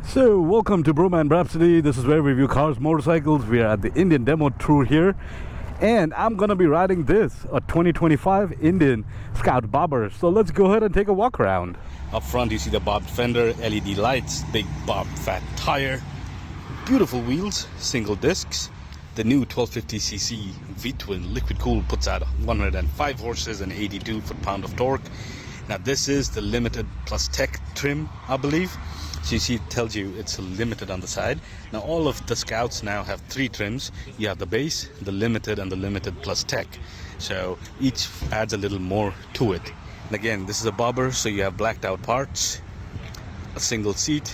So, welcome to Bhroman Braapsody. This is where we review cars, motorcycles. We are at the Indian demo tour here, and I'm gonna be riding this, a 2025 Indian Scout Bobber. So let's go ahead and take a walk around. Up front, you see the bobbed fender, LED lights, big bobbed fat tire, beautiful wheels, single discs. The new 1250cc V-twin liquid cooled puts out 105 horses and 82 foot-pound of torque. Now this is the limited plus tech trim, I believe. So you see, it tells you it's limited on the side. Now all of the Scouts now have three trims. You have the base, the limited, and the limited plus tech. So each adds a little more to it. And again, this is a bobber, so you have blacked out parts, a single seat.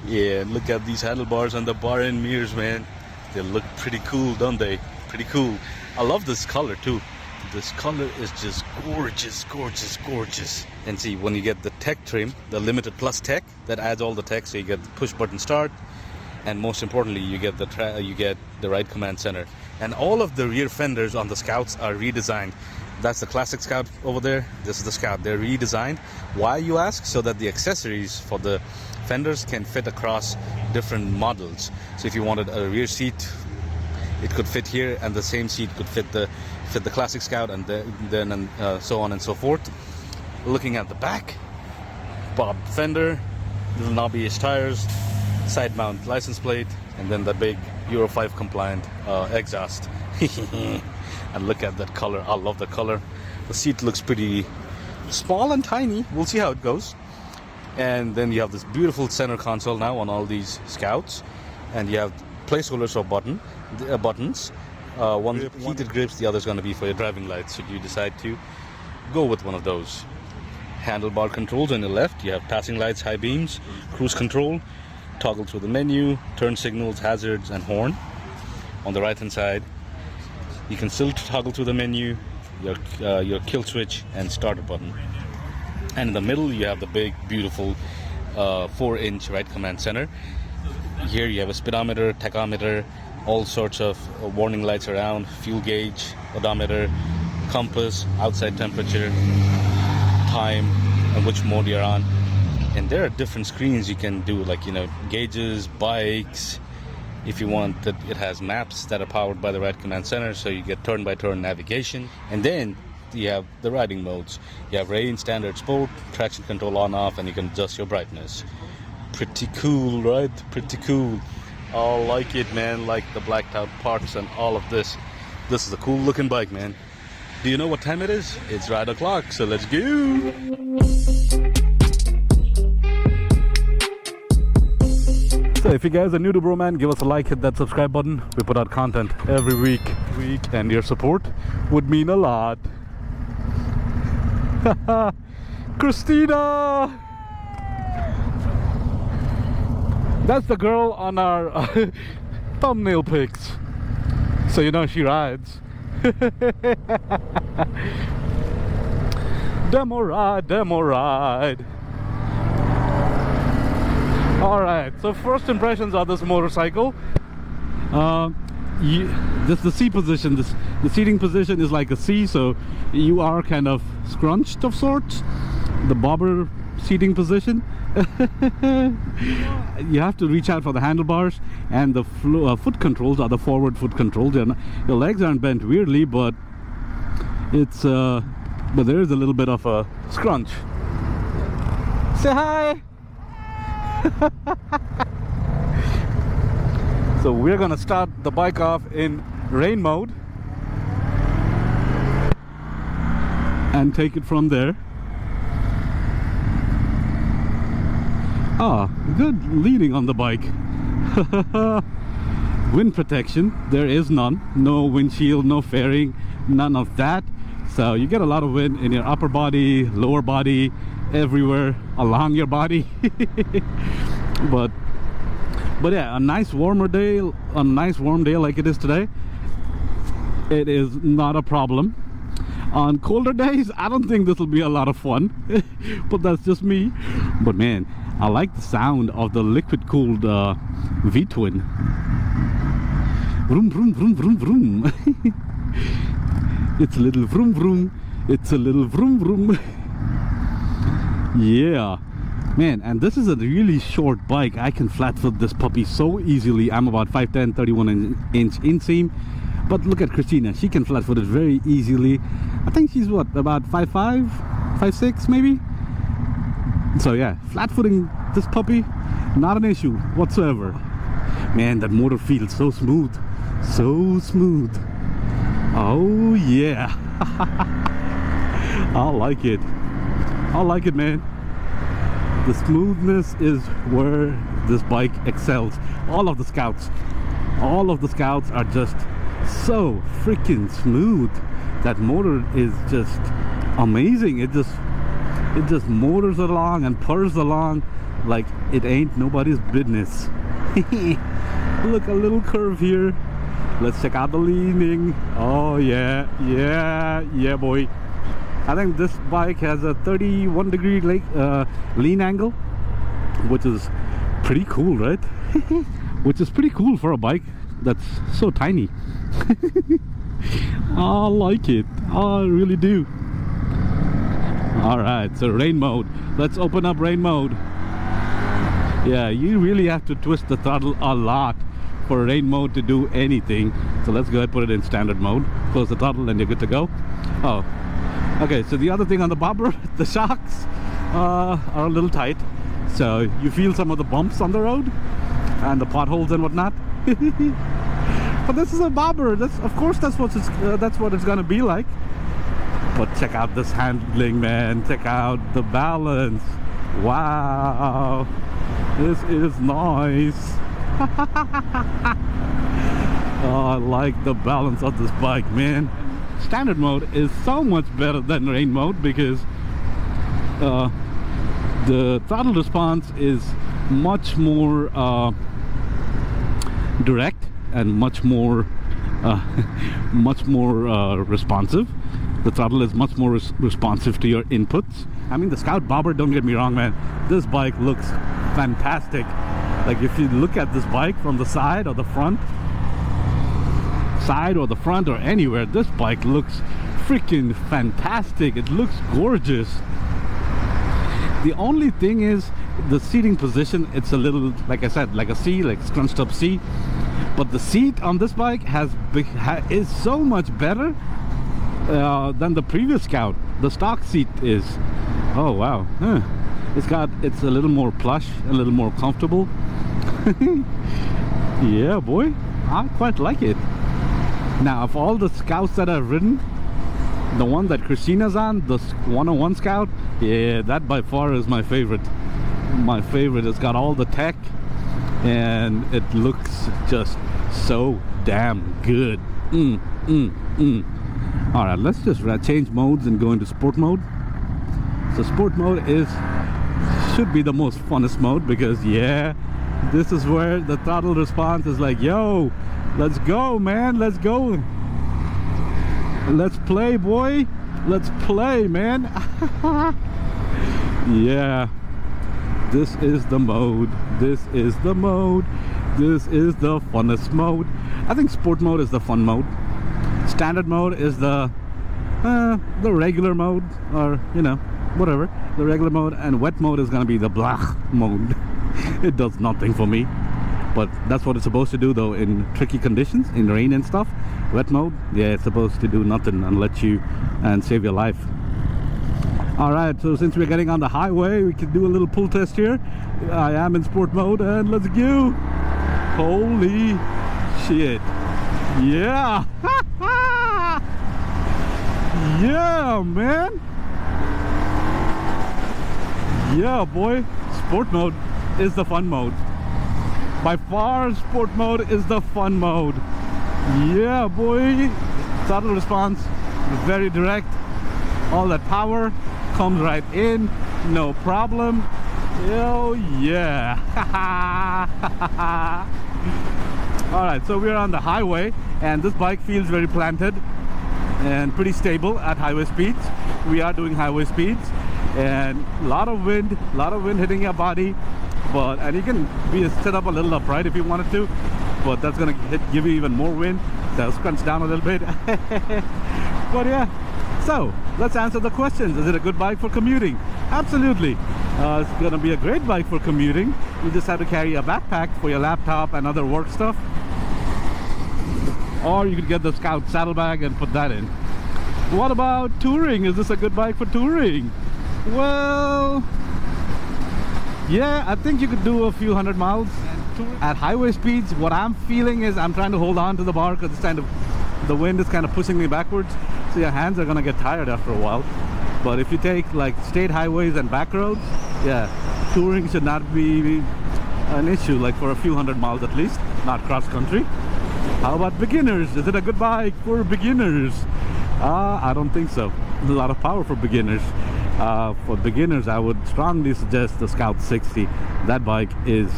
Yeah, look at these handlebars and the bar end mirrors, man. They look pretty cool, don't they? Pretty cool. I love this color too. This color is just gorgeous, gorgeous, gorgeous. And see, when you get the tech trim, the limited plus tech, that adds all the tech. So you get the push button start, and most importantly, you get the ride command center. And all of the rear fenders on the Scouts are redesigned. That's the classic Scout over there. This is the Scout. They're redesigned. Why, you ask? So that the accessories for the fenders can fit across different models. So if you wanted a rear seat, it could fit here, and the same seat could fit the classic Scout, and then so on and so forth. Looking at the back, bobbed fender, little knobby-ish tires, side mount license plate, and then the big Euro 5 compliant exhaust. And look at that color. I love the color. The seat looks pretty small and tiny. We'll see how it goes. And then you have this beautiful center console now on all these Scouts, and you have placeholders for buttons. One heated grips, the other is going to be for your driving lights, should you decide to go with one of those. Handlebar controls on your left, you have passing lights, high beams, cruise control, toggle through the menu, turn signals, hazards, and horn. On the right hand side, you can still toggle through the menu, your kill switch and starter button. And in the middle, you have the big, beautiful 4-inch ride command center. Here you have a speedometer, tachometer, all sorts of warning lights around, fuel gauge, odometer, compass, outside temperature, time, and which mode you're on. And there are different screens you can do, like, gauges, bikes. If you want, it has maps that are powered by the ride command center, so you get turn-by-turn navigation. And then you have the riding modes. You have rain, standard, sport, traction control on-off, and you can adjust your brightness. Pretty cool, right? Pretty cool. I like it, man. Like the blacked out parts and all of this. This is a cool looking bike, man. Do you know what time it is? It's ride o'clock, so let's go. So if you guys are new to Bhroman, give us a like, hit that subscribe button. We put out content every week, and your support would mean a lot. Christina! That's the girl on our thumbnail pics. So you know she rides. Demo ride, demo ride. Alright, so first impressions of this motorcycle. Just the seat position, the seating position is like a C, so you are kind of scrunched of sorts. The bobber seating position. You have to reach out for the handlebars, and the foot controls are the forward foot controls. Your legs aren't bent weirdly, but it's but there is a little bit of a scrunch. Say hi. So we're gonna start the bike off in rain mode and take it from there. Ah, good leading on the bike. Wind protection, there is none. No windshield, no fairing, none of that. So you get a lot of wind in your upper body, lower body, everywhere along your body. But yeah, a nice warm day like it is today, it is not a problem. On colder days, I don't think this will be a lot of fun. But that's just me. But man, I like the sound of the liquid cooled V-twin. Vroom vroom vroom vroom vroom. It's a little vroom vroom. It's a little vroom vroom. Yeah. Man, and this is a really short bike. I can flat foot this puppy so easily. I'm about 5'10", 31-inch inseam. But look at Christina. She can flat foot it very easily. I think she's what, about 5'5", 5'6", maybe? So yeah, flat footing this puppy, not an issue whatsoever. Man, that motor feels so smooth. So smooth. Oh yeah. I like it. I like it, man. The smoothness is where this bike excels. All of the Scouts are just so freaking smooth. That motor is just amazing. It just motors along and purrs along like it ain't nobody's business. Look, a little curve here. Let's check out the leaning. Oh yeah, boy. I think this bike has a 31-degree lean angle, which is pretty cool, right? Which is pretty cool for a bike that's so tiny. I like it. I really do. Alright, so rain mode. Let's open up rain mode. Yeah, you really have to twist the throttle a lot for rain mode to do anything. So let's go ahead and put it in standard mode. Close the throttle and you're good to go. Oh, okay, so the other thing on the bobber, the shocks are a little tight. So you feel some of the bumps on the road and the potholes and whatnot. But this is a bobber. Of course that's what it's gonna be like. But check out this handling, man. Check out the balance. Wow, this is nice. Oh, I like the balance of this bike, man. Standard mode is so much better than rain mode because the throttle response is much more direct and much more responsive. The throttle is much more responsive to your inputs. I mean, the Scout Bobber, don't get me wrong, man, this bike looks fantastic. Like, if you look at this bike from the side or the front or anywhere, this bike looks freaking fantastic. It looks gorgeous. The only thing is the seating position. It's a little, like I said, like a C, like scrunched up C. But the seat on this bike is so much better than the previous Scout. The stock seat is, oh wow, it's a little more plush, a little more comfortable. Yeah, boy, I quite like it. Now, of all the Scouts that I've ridden, the one that Christina's on, the 101 Scout, yeah, that by far is my favorite. My favorite. It's got all the tech and it looks just so damn good. Alright, let's just change modes and go into sport mode. So sport mode should be the most funnest mode because, yeah, this is where the throttle response is like, yo, let's go, man, let's go. Let's play, boy. Let's play, man. Yeah. This is the mode. This is the mode. This is the funnest mode. I think sport mode is the fun mode. Standard mode is the regular mode, or you know, whatever. The regular mode, and wet mode is gonna be the blah mode. It does nothing for me, but that's what it's supposed to do though in tricky conditions, in rain and stuff. Wet mode, yeah, it's supposed to do nothing and let you and save your life. Alright, so since we're getting on the highway, we can do a little pull test here. I am in sport mode and let's go. Holy shit. Yeah. Yeah, man. Yeah, boy. Sport mode is the fun mode. By far, sport mode is the fun mode. Yeah, boy. Throttle response, very direct. All that power comes right in, no problem. Oh yeah. Alright, so we're on the highway and this bike feels very planted and pretty stable at highway speeds. We are doing highway speeds and a lot of wind hitting your body, and you can set up a little upright if you wanted to, but that's gonna give you even more wind, so scrunch down a little bit. But yeah, so let's answer the questions. Is it a good bike for commuting? Absolutely. It's gonna be a great bike for commuting. You just have to carry a backpack for your laptop and other work stuff, or you could get the Scout saddlebag and put that in. What about touring? Is this a good bike for touring? Well, yeah, I think you could do a few hundred miles at highway speeds. What I'm feeling is I'm trying to hold on to the bar because it's kind of, the wind is kind of pushing me backwards, so your hands are gonna get tired after a while. But if you take like state highways and back roads, yeah, touring should not be an issue, like for a few hundred miles at least, not cross country. How about beginners? Is it a good bike for beginners? I don't think so. There's a lot of power for beginners. For beginners, I would strongly suggest the Scout 60. That bike is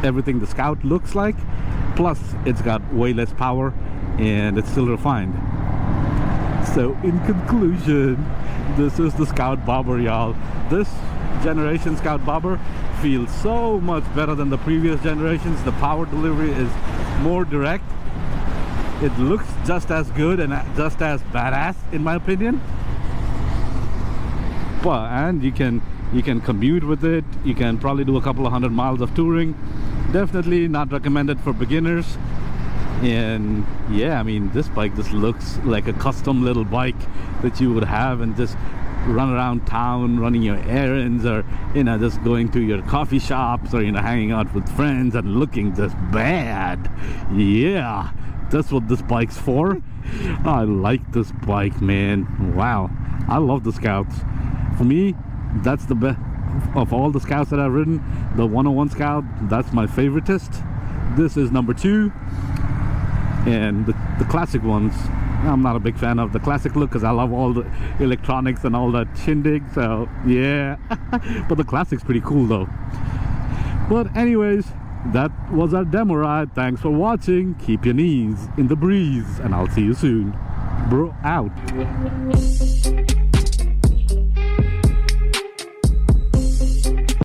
everything the Scout looks like, plus it's got way less power and it's still refined. So in conclusion, this is the Scout Bobber, y'all. This generation Scout Bobber feels so much better than the previous generations. The power delivery is more direct. It looks just as good and just as badass, in my opinion. And you can commute with it. You can probably do a couple of hundred miles of touring. Definitely not recommended for beginners. And yeah, I mean, this bike just looks like a custom little bike that you would have and just run around town running your errands, or just going to your coffee shops, or hanging out with friends and looking just bad. Yeah, that's what this bike's for. I like this bike, man. Wow, I love the Scouts. For me, that's the best of all the Scouts that I've ridden. The 101 Scout, that's my favoritist. This is number 2. And the classic ones, I'm not a big fan of the classic look because I love all the electronics and all that shindig, so yeah. But the classic's pretty cool though. But anyways, that was our demo ride. Thanks for watching. Keep your knees in the breeze, and I'll see you soon. Bro out.